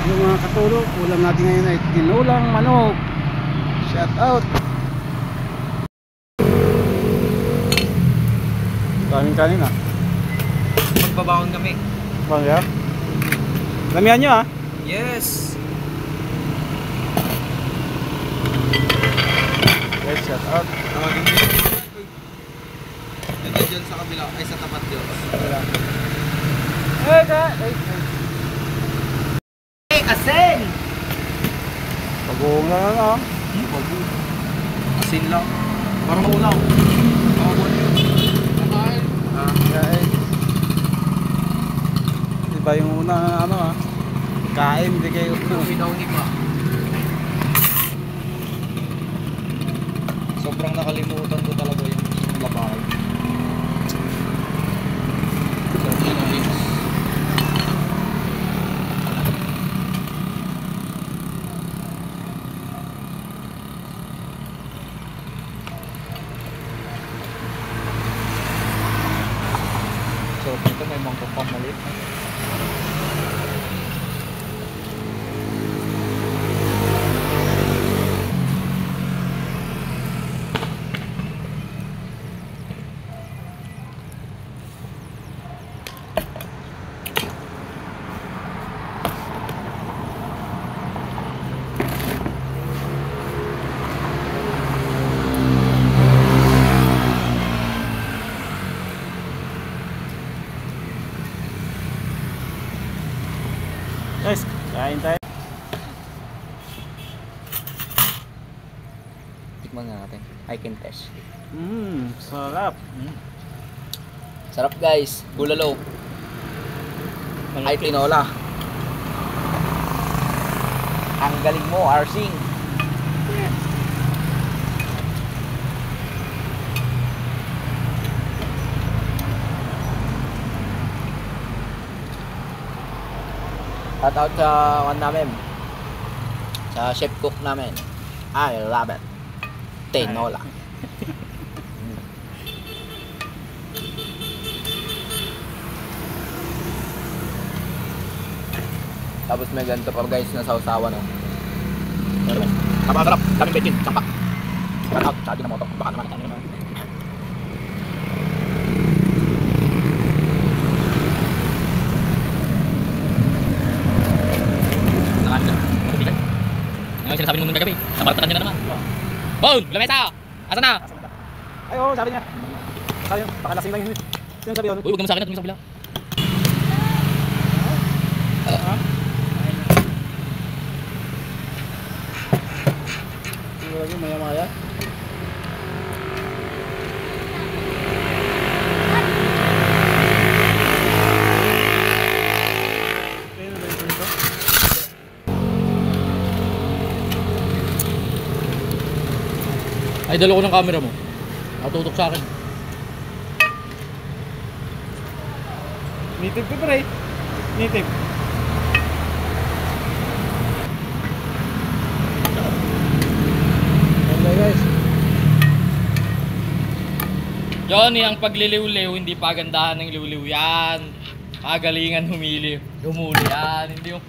Yung mga katulog, ulam natin ngayon ay tinulang manok. Shout out. Kanin ah. Magbabaon kami. Bangga? Lamihan nyo ah. Yes. Guys, shout out. Tawagin mo. Ito dyan sa kabila, ay sa tapat dyan. Asin! Pag-uong lang ano. Asin lang. Parang maulaw. Makabon yun. Nakain. Guys. Iba yung una ano ah. Kain, hindi kayo. Uwi pa. Sobrang nakalimutan ko talaga yung lapay. So dito may mangkok pang maliit. Guys, kain tayo. Tikman nga natin. I can test. Sarap. Sarap guys. Bulalo. Ay tinola. Ang galing mo, Arsing. Shout out sa namin. Sa chef cook namin. I love it. Tinola. Tapos may ganito pa guys na sausawan oh. Napakasarap. Daming betchin. Sampak. Shout out. Sa atin na mo ito. Baka naman. Ano yung sinasabi nung kagabi? Nabalatan niya na naman. Boom! Lamesa! Asan na? Ay oo, sabi niya. Sabi niya, baka lasing lang yun. Sino sabi yun? Uy, huwag naman sa akin at huwag sa kabila. Siguro lagi maya-maya. Ay, dalo ko ng camera mo. Nakatutok sa akin. Native pa pre. Native. Okay guys. Johnny, ang pagliliw-liw, hindi pagandahan ng liw-liw yan. Kagalingan humili. Humuli yan. Hindi yung...